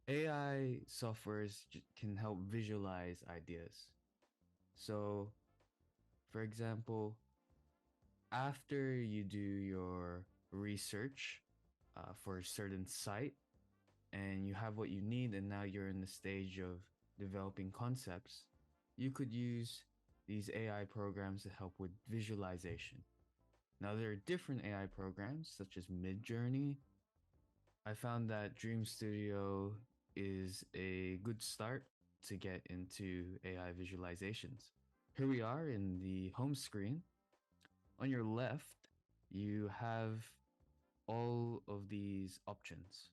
AI softwares can help visualize ideas. So, for example, after you do your research for a certain site and you have what you need, and now you're in the stage of developing concepts, you could use these AI programs to help with visualization. Now, there are different AI programs such as Midjourney. I found that Dream Studio is a good start to get into AI visualizations. Here we are in the home screen. On your left, you have all of these options.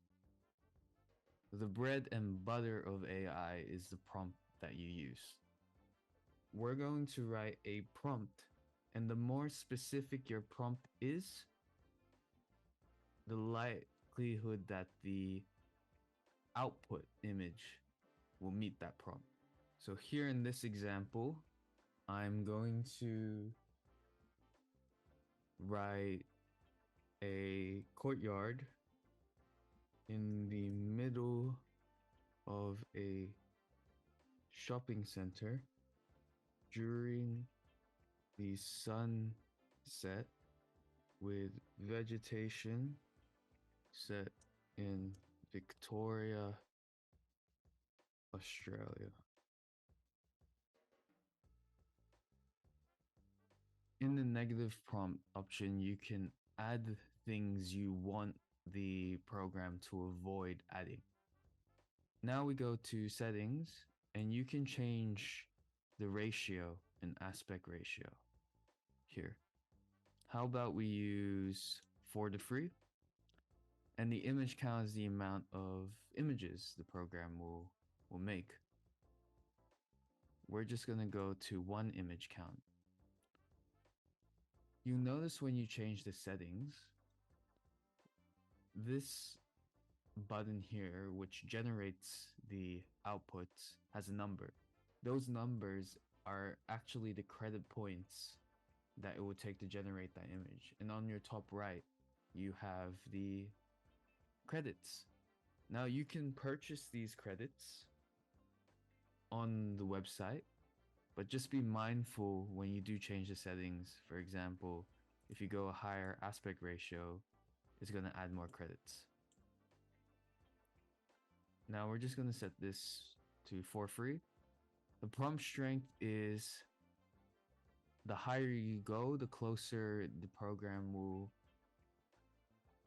The bread and butter of AI is the prompt that you use. We're going to write a prompt, and the more specific your prompt is, the likelihood that the output image will meet that prompt. So here in this example, I'm going to write a courtyard in the middle of a shopping center during the sunset with vegetation set in Victoria, Australia. In the negative prompt option, you can add things you want the program to avoid adding. Now we go to settings and you can change the ratio and aspect ratio here. How about we use 4 to 3? And the image count is the amount of images the program will make. We're just going to go to 1 image count. You notice when you change the settings, this button here, which generates the outputs, has a number. Those numbers are actually the credit points that it would take to generate that image. And on your top right, you have the credits. Now you can purchase these credits on the website, but just be mindful when you do change the settings. For example, if you go a higher aspect ratio, it's going to add more credits. Now we're just going to set this to for free. The prompt strength is the higher you go, the closer the program will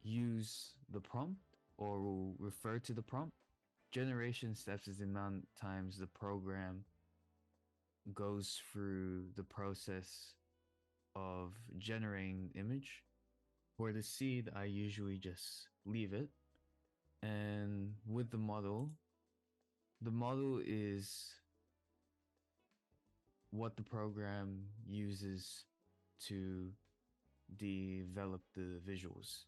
use the prompt or will refer to the prompt. Generation steps is the amount of times the program goes through the process of generating image. For the seed, I usually just leave it. And with the model is what the program uses to develop the visuals.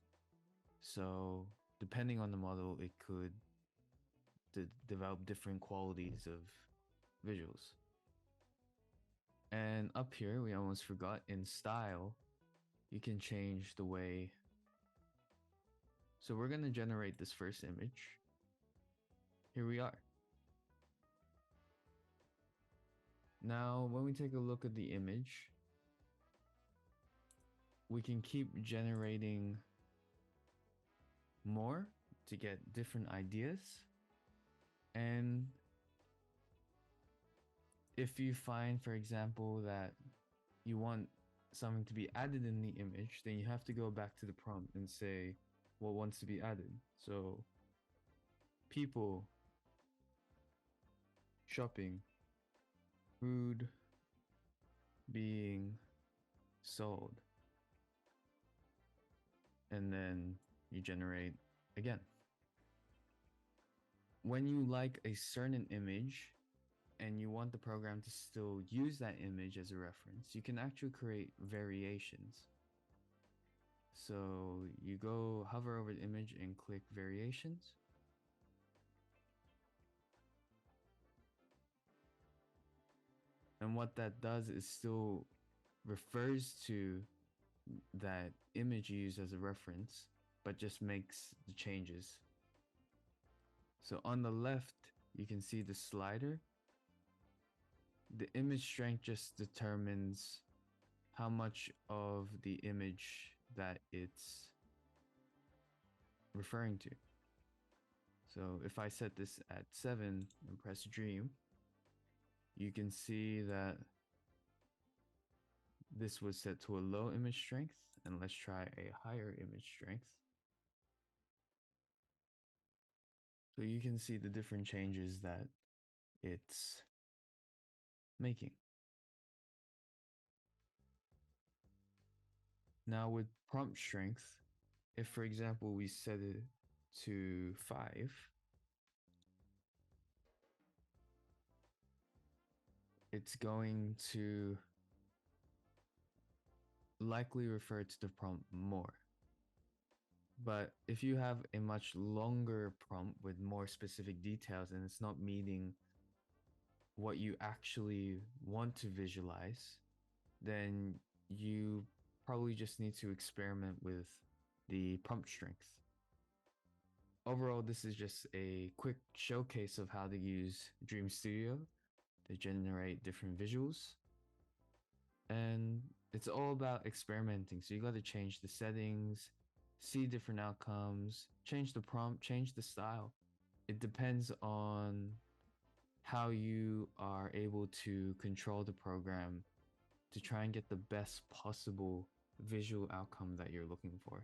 So depending on the model, it could develop different qualities of visuals. And up here, we almost forgot, in style, you can change the way. So we're going to generate this first image. Here we are. Now, when we take a look at the image, we can keep generating more to get different ideas. And if you find, for example, that you want something to be added in the image, then you have to go back to the prompt and say what wants to be added. So, people, shopping, food being sold. And then you generate again. When you like a certain image and you want the program to still use that image as a reference, you can actually create variations. So you go hover over the image and click variations. And what that does is still refers to that image you use as a reference, but just makes the changes. So on the left, you can see the slider. The image strength just determines how much of the image that it's referring to. So if I set this at 7 and press dream, you can see that this was set to a low image strength, and let's try a higher image strength. So you can see the different changes that it's making. Now with prompt strength, if for example we set it to 5, it's going to likely refer to the prompt more. But if you have a much longer prompt with more specific details and it's not meeting what you actually want to visualize, then you probably just need to experiment with the prompt strength. Overall, this is just a quick showcase of how to use Dream Studio to generate different visuals. And it's all about experimenting. So you got to change the settings, see different outcomes, change the prompt, change the style. It depends on how you are able to control the program to try and get the best possible visual outcome that you're looking for.